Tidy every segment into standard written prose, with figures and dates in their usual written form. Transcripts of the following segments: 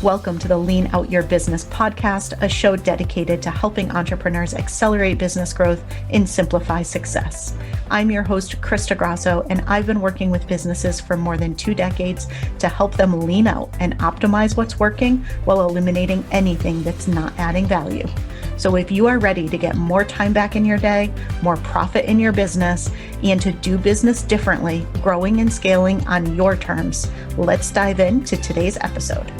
Welcome to the Lean Out Your Business podcast, a show dedicated to helping entrepreneurs accelerate business growth and simplify success. I'm your host, Krista Grasso, and I've been working with businesses for more than 2 decades to help them lean out and optimize what's working while eliminating anything that's not adding value. So if you are ready to get more time back in your day, more profit in your business, and to do business differently, growing and scaling on your terms, let's dive into today's episode.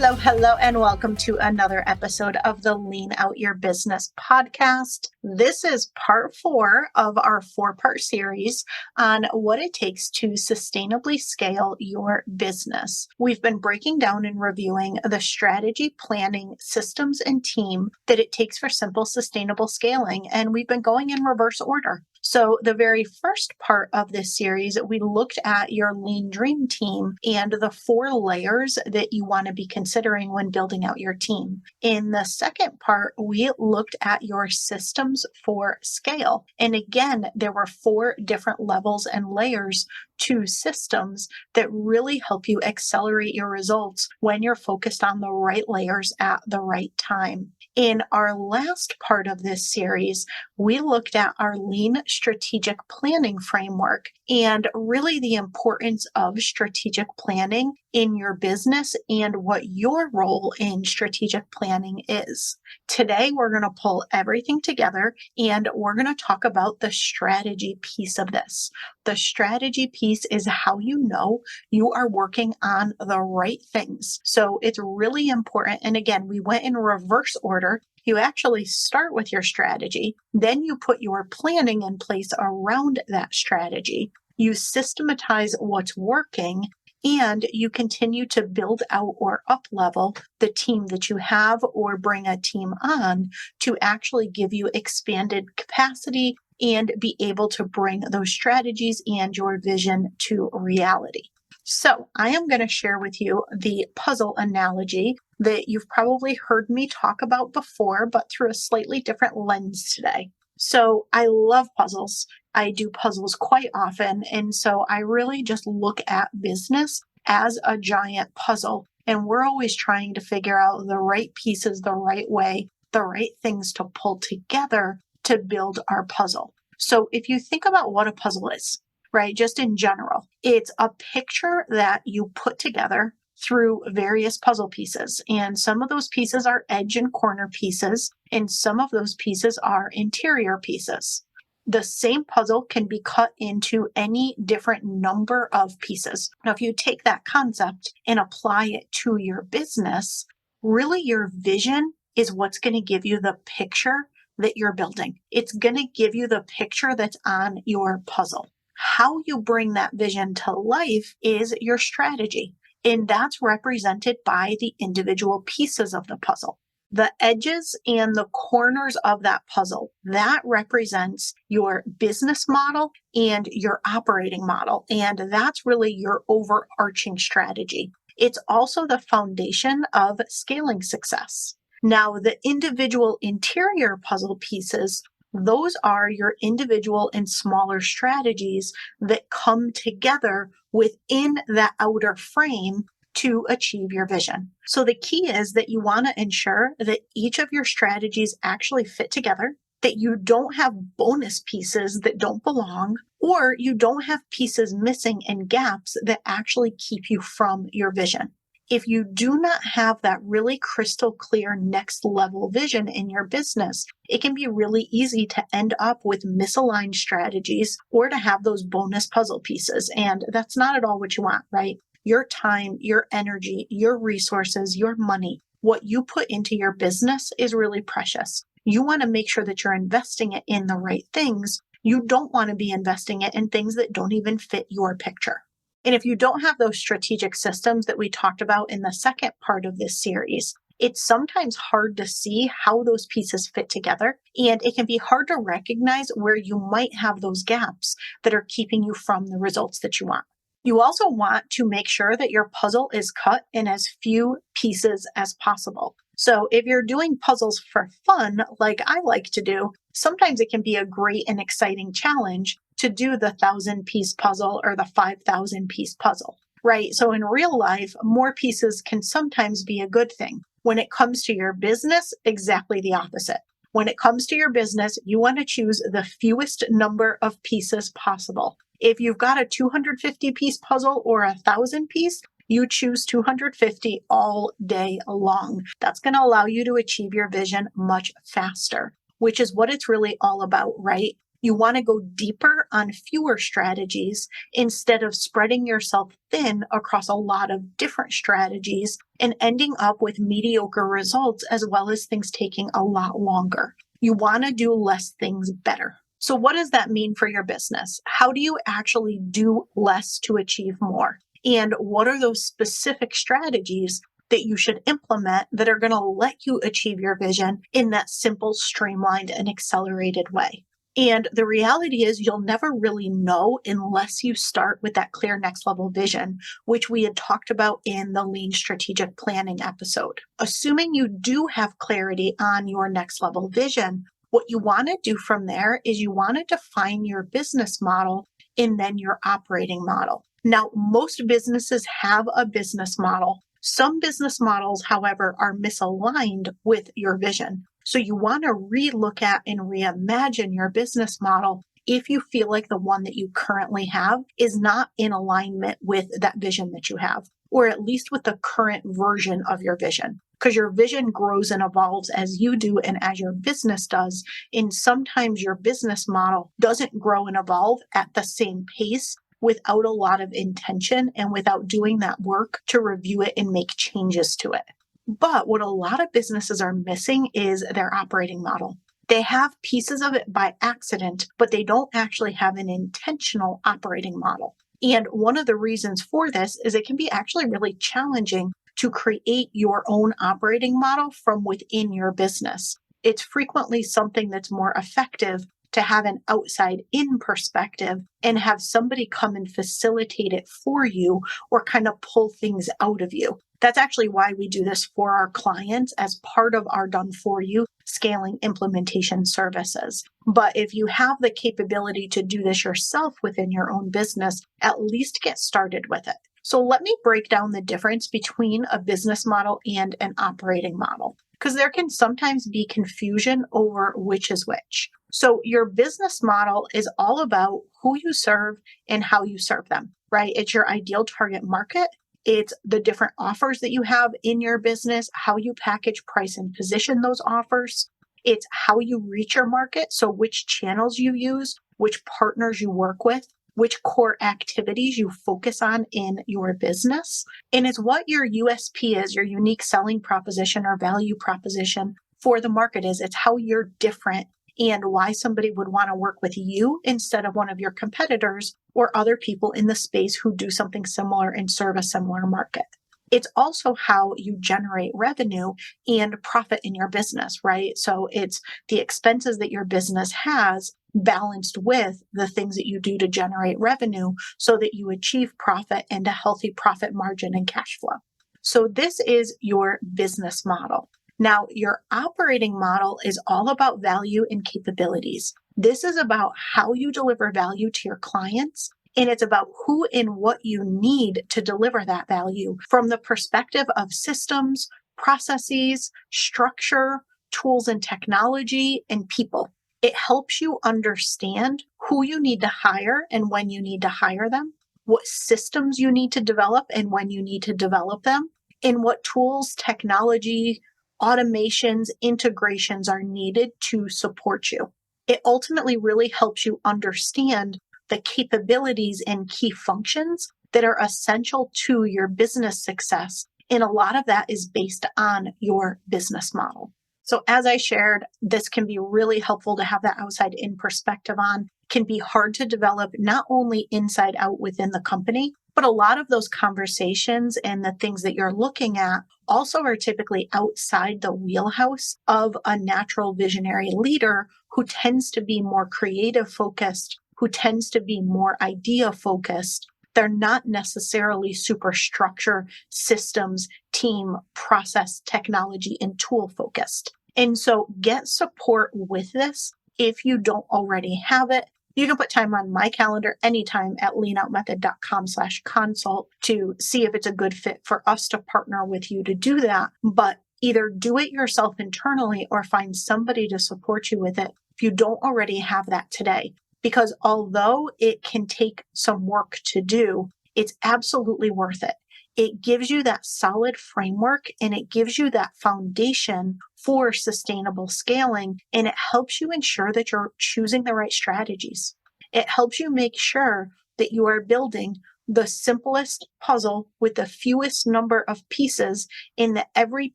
Hello, and welcome to another episode of the Lean Out Your Business podcast. This is part 4 of our 4-part series on what it takes to sustainably scale your business. We've been breaking down and reviewing the strategy, planning, systems, and team that it takes for simple, sustainable scaling, and we've been going in reverse order. So the very first part of this series, we looked at your lean dream team and the 4 layers that you want to be considering when building out your team. In the second part, we looked at your systems for scale. And again, there were 4 different levels and layers to systems that really help you accelerate your results when you're focused on the right layers at the right time. In our last part of this series, we looked at our lean strategic planning framework and really the importance of strategic planning in your business and what your role in strategic planning is. Today, we're going to pull everything together and we're going to talk about the strategy piece of this. The strategy piece is how you know you are working on the right things. So it's really important. And again, we went in reverse order. You actually start with your strategy, then you put your planning in place around that strategy. You systematize what's working, and you continue to build out or up level the team that you have or bring a team on to actually give you expanded capacity and be able to bring those strategies and your vision to reality. So I am going to share with you the puzzle analogy that you've probably heard me talk about before, but through a slightly different lens today. So I love puzzles. I do puzzles quite often. And so I really just look at business as a giant puzzle. And we're always trying to figure out the right pieces, the right way, the right things to pull together to build our puzzle. So if you think about what a puzzle is, right, just in general, it's a picture that you put together through various puzzle pieces. And some of those pieces are edge and corner pieces, and some of those pieces are interior pieces. The same puzzle can be cut into any different number of pieces. Now, if you take that concept and apply it to your business, really your vision is what's going to give you the picture that you're building. It's going to give you the picture that's on your puzzle. How you bring that vision to life is your strategy. And that's represented by the individual pieces of the puzzle. The edges and the corners of that puzzle, that represents your business model and your operating model. And that's really your overarching strategy. It's also the foundation of scaling success. Now, the individual interior puzzle pieces, those are your individual and smaller strategies that come together within that outer frame to achieve your vision. So the key is that you want to ensure that each of your strategies actually fit together, that you don't have bonus pieces that don't belong, or you don't have pieces missing and gaps that actually keep you from your vision. If you do not have that really crystal clear next level vision in your business, it can be really easy to end up with misaligned strategies or to have those bonus puzzle pieces. And that's not at all what you want, right? Your time, your energy, your resources, your money, what you put into your business is really precious. You want to make sure that you're investing it in the right things. You don't want to be investing it in things that don't even fit your picture. And if you don't have those strategic systems that we talked about in the second part of this series, it's sometimes hard to see how those pieces fit together. And it can be hard to recognize where you might have those gaps that are keeping you from the results that you want. You also want to make sure that your puzzle is cut in as few pieces as possible. So if you're doing puzzles for fun, like I like to do, sometimes it can be a great and exciting challenge to do the 1,000-piece puzzle or the 5,000-piece puzzle. right? So in real life, more pieces can sometimes be a good thing. When it comes to your business, exactly the opposite. When it comes to your business, you want to choose the fewest number of pieces possible. If you've got a 250 piece puzzle or a 1,000 piece, you choose 250 all day long. That's going to allow you to achieve your vision much faster, which is what it's really all about, right? You want to go deeper on fewer strategies instead of spreading yourself thin across a lot of different strategies and ending up with mediocre results, as well as things taking a lot longer. You want to do less things better. So what does that mean for your business? How do you actually do less to achieve more? And what are those specific strategies that you should implement that are going to let you achieve your vision in that simple, streamlined, and accelerated way? And the reality is you'll never really know unless you start with that clear next level vision, which we had talked about in the lean strategic planning episode. Assuming you do have clarity on your next level vision, what you want to do from there is you want to define your business model and then your operating model. Now, most businesses have a business model. Some business models, however, are misaligned with your vision. So you want to relook at and reimagine your business model if you feel like the one that you currently have is not in alignment with that vision that you have, or at least with the current version of your vision. Because your vision grows and evolves as you do and as your business does. And sometimes your business model doesn't grow and evolve at the same pace without a lot of intention and without doing that work to review it and make changes to it. But what a lot of businesses are missing is their operating model. They have pieces of it by accident, but they don't actually have an intentional operating model. And one of the reasons for this is it can be actually really challenging to create your own operating model from within your business. It's frequently something that's more effective to have an outside in perspective and have somebody come and facilitate it for you or kind of pull things out of you. That's actually why we do this for our clients as part of our done for you scaling implementation services. But if you have the capability to do this yourself within your own business, at least get started with it. So let me break down the difference between a business model and an operating model, because there can sometimes be confusion over which is which. So your business model is all about who you serve and how you serve them, right? It's your ideal target market. It's the different offers that you have in your business, how you package, price, and position those offers. It's how you reach your market. So which channels you use, which partners you work with, which core activities you focus on in your business. And it's what your USP is, your unique selling proposition or value proposition for the market is. It's how you're different and why somebody would want to work with you instead of one of your competitors or other people in the space who do something similar and serve a similar market. It's also how you generate revenue and profit in your business, right? So it's the expenses that your business has balanced with the things that you do to generate revenue so that you achieve profit and a healthy profit margin and cash flow. So this is your business model. Now, your operating model is all about value and capabilities. This is about how you deliver value to your clients, and it's about who and what you need to deliver that value from the perspective of systems, processes, structure, tools and technology, and people. It helps you understand who you need to hire and when you need to hire them, what systems you need to develop and when you need to develop them, and what tools, technology, automations, integrations are needed to support you. It ultimately really helps you understand the capabilities and key functions that are essential to your business success. And a lot of that is based on your business model. So as I shared, this can be really helpful to have that outside in perspective on. It can be hard to develop not only inside out within the company, but a lot of those conversations and the things that you're looking at also are typically outside the wheelhouse of a natural visionary leader who tends to be more creative focused, who tends to be more idea focused. They're not necessarily super structure, systems, team, process, technology, and tool focused. And so get support with this if you don't already have it, You can put time on my calendar anytime at leanoutmethod.com/consult to see if it's a good fit for us to partner with you to do that. But either do it yourself internally or find somebody to support you with it if you don't already have that today. Because although it can take some work to do, it's absolutely worth it. It gives you that solid framework and it gives you that foundation for sustainable scaling, and it helps you ensure that you're choosing the right strategies. It helps you make sure that you are building the simplest puzzle with the fewest number of pieces, and that every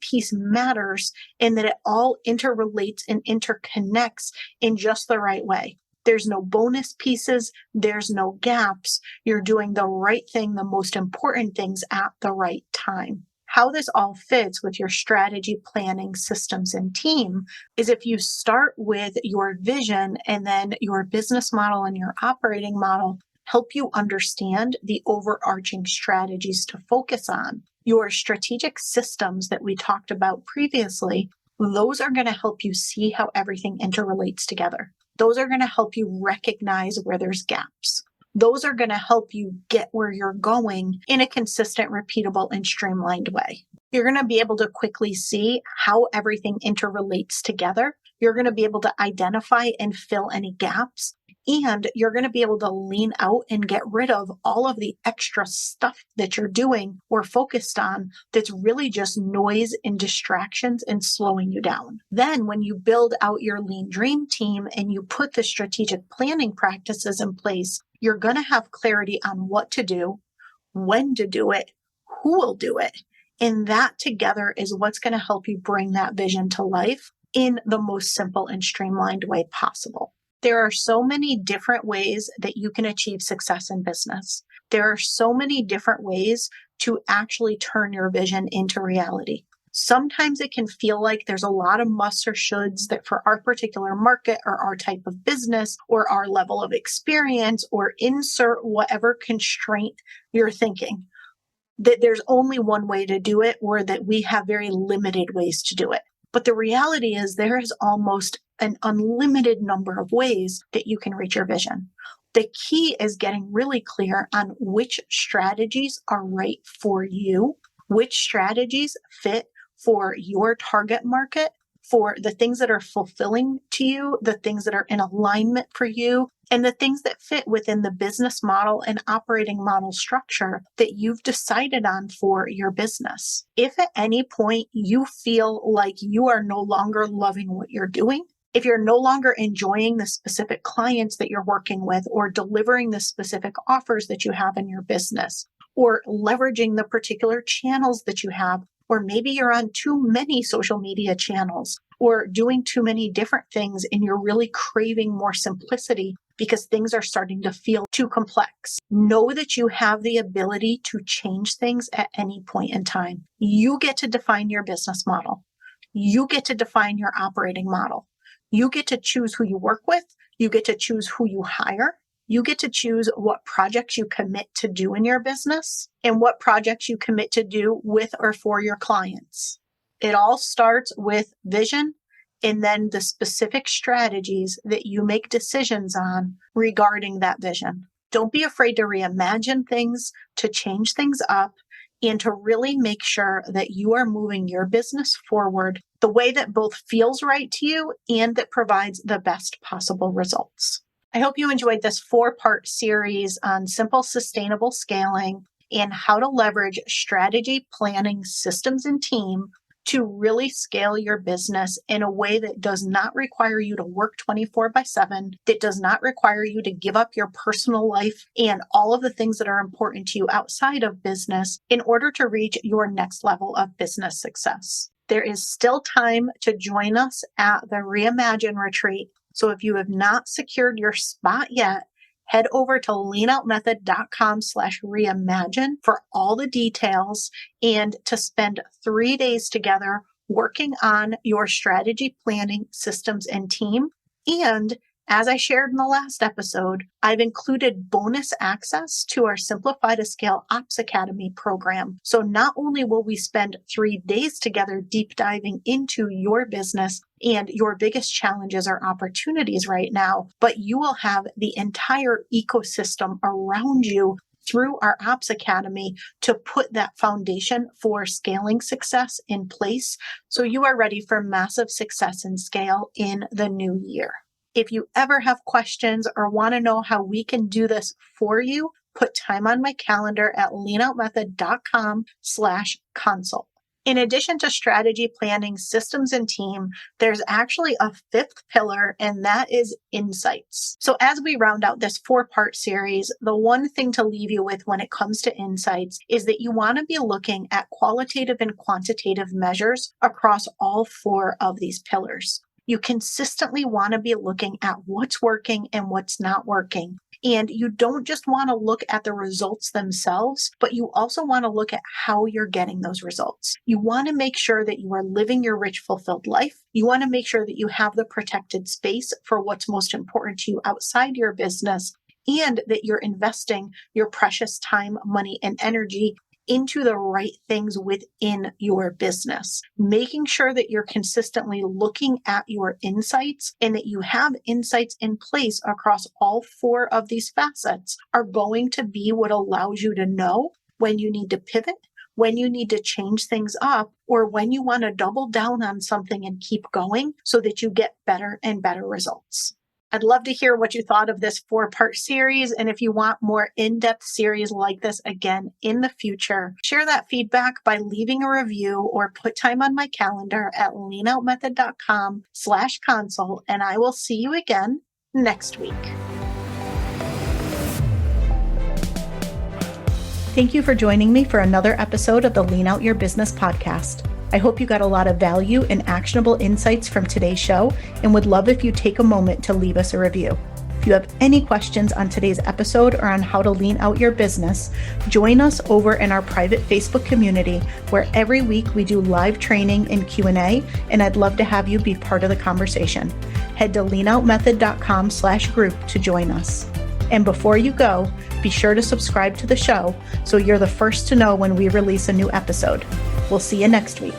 piece matters and that it all interrelates and interconnects in just the right way. There's no bonus pieces. There's no gaps. You're doing the right thing, the most important things at the right time. How this all fits with your strategy, planning, systems, and team is if you start with your vision and then your business model and your operating model help you understand the overarching strategies to focus on. Your strategic systems that we talked about previously, those are going to help you see how everything interrelates together. Those are going to help you recognize where there's gaps. Those are going to help you get where you're going in a consistent, repeatable, and streamlined way. You're going to be able to quickly see how everything interrelates together. You're going to be able to identify and fill any gaps. And you're going to be able to lean out and get rid of all of the extra stuff that you're doing or focused on that's really just noise and distractions and slowing you down. Then when you build out your lean dream team and you put the strategic planning practices in place, you're going to have clarity on what to do, when to do it, who will do it. And that together is what's going to help you bring that vision to life in the most simple and streamlined way possible. There are so many different ways that you can achieve success in business. There are so many different ways to actually turn your vision into reality. Sometimes it can feel like there's a lot of musts or shoulds that for our particular market or our type of business or our level of experience or insert whatever constraint you're thinking, that there's only one way to do it or that we have very limited ways to do it. But the reality is there is almost an unlimited number of ways that you can reach your vision. The key is getting really clear on which strategies are right for you, which strategies fit for your target market, for the things that are fulfilling to you, the things that are in alignment for you, and the things that fit within the business model and operating model structure that you've decided on for your business. If at any point you feel like you are no longer loving what you're doing, if you're no longer enjoying the specific clients that you're working with or delivering the specific offers that you have in your business, or leveraging the particular channels that you have, or maybe you're on too many social media channels or doing too many different things and you're really craving more simplicity because things are starting to feel too complex. Know that you have the ability to change things at any point in time. You get to define your business model. You get to define your operating model. You get to choose who you work with. You get to choose who you hire. You get to choose what projects you commit to do in your business and what projects you commit to do with or for your clients. It all starts with vision and then the specific strategies that you make decisions on regarding that vision. Don't be afraid to reimagine things, to change things up, and to really make sure that you are moving your business forward the way that both feels right to you and that provides the best possible results. I hope you enjoyed this 4-part series on simple, sustainable scaling and how to leverage strategy, planning, systems, and team to really scale your business in a way that does not require you to work 24/7, that does not require you to give up your personal life and all of the things that are important to you outside of business in order to reach your next level of business success. There is still time to join us at the Reimagine retreat. So if you have not secured your spot yet, head over to leanoutmethod.com/reimagine for all the details and to spend 3 days together working on your strategy, planning, systems, and team, and As I shared in the last episode, I've included bonus access to our Simplify to Scale Ops Academy program. So not only will we spend 3 days together deep diving into your business and your biggest challenges or opportunities right now, but you will have the entire ecosystem around you through our Ops Academy to put that foundation for scaling success in place so you are ready for massive success and scale in the new year. If you ever have questions or want to know how we can do this for you, put time on my calendar at leanoutmethod.com/consult. In addition to strategy planning, systems, and team, there's actually a 5th pillar, and that is insights. So as we round out this 4-part series, the one thing to leave you with when it comes to insights is that you want to be looking at qualitative and quantitative measures across all 4 of these pillars. You consistently want to be looking at what's working and what's not working. And you don't just want to look at the results themselves, but you also want to look at how you're getting those results. You want to make sure that you are living your rich, fulfilled life. You want to make sure that you have the protected space for what's most important to you outside your business, and that you're investing your precious time, money, and energy into the right things within your business, making sure that you're consistently looking at your insights and that you have insights in place across all 4 of these facets are going to be what allows you to know when you need to pivot, when you need to change things up, or when you want to double down on something and keep going so that you get better and better results. I'd love to hear what you thought of this 4-part series. And if you want more in-depth series like this again in the future, share that feedback by leaving a review or put time on my calendar at leanoutmethod.com/consult. And I will see you again next week. Thank you for joining me for another episode of the Lean Out Your Business podcast. I hope you got a lot of value and actionable insights from today's show and would love if you take a moment to leave us a review. If you have any questions on today's episode or on how to lean out your business, join us over in our private Facebook community where every week we do live training and Q&A, and I'd love to have you be part of the conversation. Head to leanoutmethod.com/group to join us. And before you go, be sure to subscribe to the show so you're the first to know when we release a new episode. We'll see you next week.